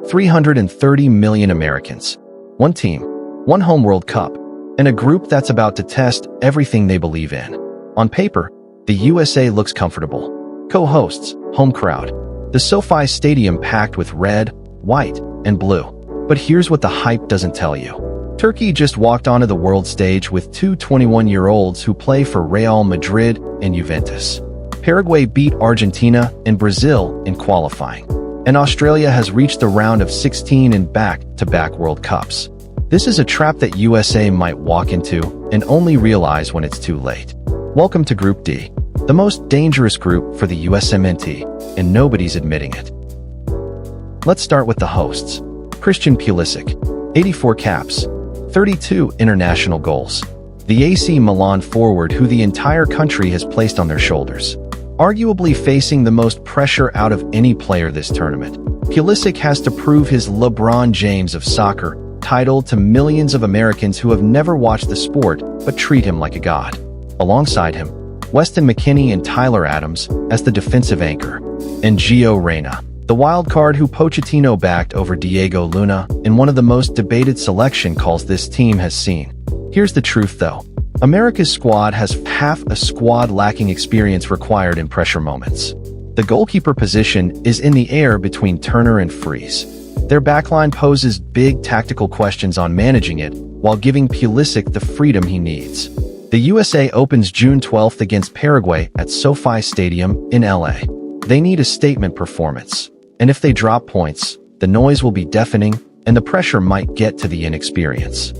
330 million Americans. One team, one home World Cup, and a group that's about to test everything they believe in. On paper, the USA looks comfortable. Co-hosts, home crowd. The SoFi Stadium packed with red, white, and blue. But here's what the hype doesn't tell you. Turkey just walked onto the world stage with two 21-year-olds who play for Real Madrid and Juventus. Paraguay beat Argentina and Brazil in qualifying. And Australia has reached the round of 16 in back-to-back World Cups. This is a trap that USA might walk into and only realize when it's too late. Welcome to Group D, the most dangerous group for the USMNT, and nobody's admitting it. Let's start with the hosts. Christian Pulisic, 84 caps, 32 international goals. The AC Milan forward who the entire country has placed on their shoulders. Arguably facing the most pressure out of any player this tournament, Pulisic has to prove his LeBron James of soccer title to millions of Americans who have never watched the sport but treat him like a god. Alongside him, Weston McKennie and Tyler Adams as the defensive anchor, and Gio Reyna, the wild card who Pochettino backed over Diego Luna in one of the most debated selection calls this team has seen. Here's the truth though. America's squad has half a squad lacking experience required in pressure moments. The goalkeeper position is in the air between Turner and Freese. Their backline poses big tactical questions on managing it while giving Pulisic the freedom he needs. The USA opens June 12th against Paraguay at SoFi Stadium in LA. They need a statement performance. And if they drop points, the noise will be deafening and the pressure might get to the inexperienced.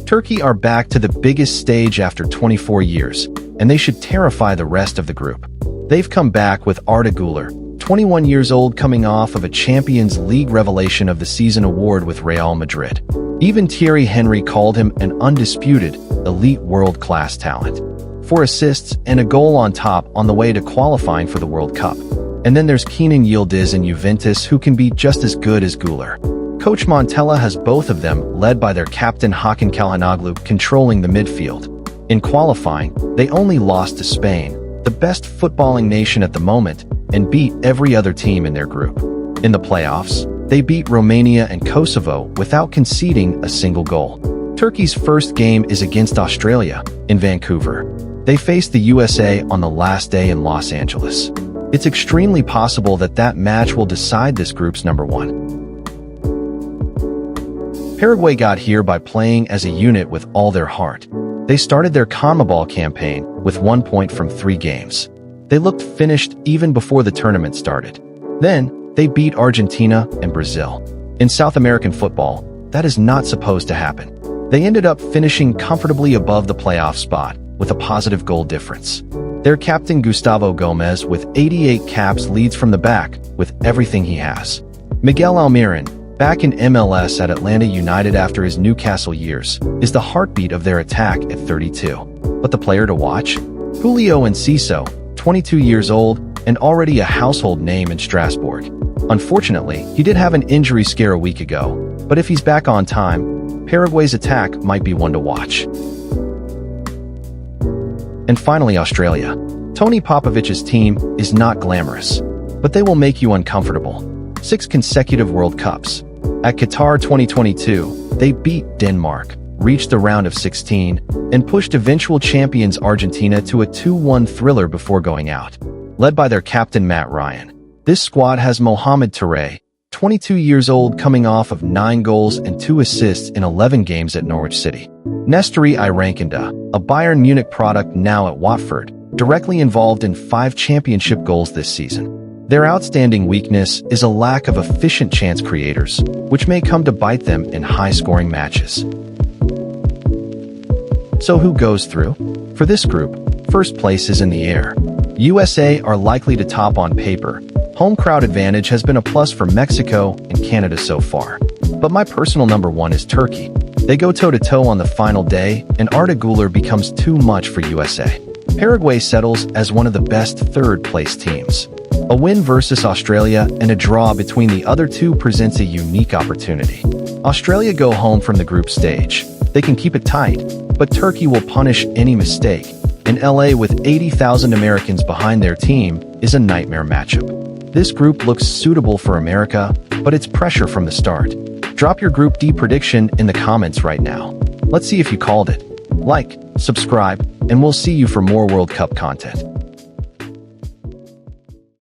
Turkey are back to the biggest stage after 24 years, and they should terrify the rest of the group. They've come back with Arda Güler, 21 years old, coming off of a Champions League Revelation of the Season award with Real Madrid. Even Thierry Henry called him an undisputed, elite world-class talent. 4 assists and a goal on top on the way to qualifying for the World Cup. And then there's Kenan Yildiz and Juventus who can be just as good as Güler. Coach Montella has both of them, led by their captain Hakan Çalhanoğlu, controlling the midfield. In qualifying, they only lost to Spain, the best footballing nation at the moment, and beat every other team in their group. In the playoffs, they beat Romania and Kosovo without conceding a single goal. Turkey's first game is against Australia, in Vancouver. They face the USA on the last day in Los Angeles. It's extremely possible that that match will decide this group's number 1. Paraguay got here by playing as a unit with all their heart. They started their CONMEBOL campaign with 1 point from 3 games. They looked finished even before the tournament started. Then, they beat Argentina and Brazil. In South American football, that is not supposed to happen. They ended up finishing comfortably above the playoff spot with a positive goal difference. Their captain Gustavo Gomez with 88 caps leads from the back with everything he has. Miguel Almiron, back in MLS at Atlanta United after his Newcastle years, is the heartbeat of their attack at 32. But the player to watch? Julio Enciso, 22 years old and already a household name in Strasbourg. Unfortunately, he did have an injury scare a week ago, but if he's back on time, Paraguay's attack might be one to watch. And finally, Australia. Tony Popovich's team is not glamorous, but they will make you uncomfortable. 6 consecutive World Cups. At Qatar 2022, they beat Denmark, reached the round of 16, and pushed eventual champions Argentina to a 2-1 thriller before going out. Led by their captain Matt Ryan, this squad has Mohamed Touré, 22 years old, coming off of 9 goals and 2 assists in 11 games at Norwich City. Nestori Irankunda, a Bayern Munich product now at Watford, directly involved in 5 championship goals this season. Their outstanding weakness is a lack of efficient chance creators, which may come to bite them in high-scoring matches. So who goes through? For this group, first place is in the air. USA are likely to top on paper. Home crowd advantage has been a plus for Mexico and Canada so far. But my personal number 1 is Turkey. They go toe-to-toe on the final day, and Arda Güler becomes too much for USA. Paraguay settles as one of the best third-place teams. A win versus Australia and a draw between the other two presents a unique opportunity. Australia go home from the group stage. They can keep it tight, but Turkey will punish any mistake, and LA with 80,000 Americans behind their team is a nightmare matchup. This group looks suitable for America, but it's pressure from the start. Drop your Group D prediction in the comments right now. Let's see if you called it. Like, subscribe, and we'll see you for more World Cup content.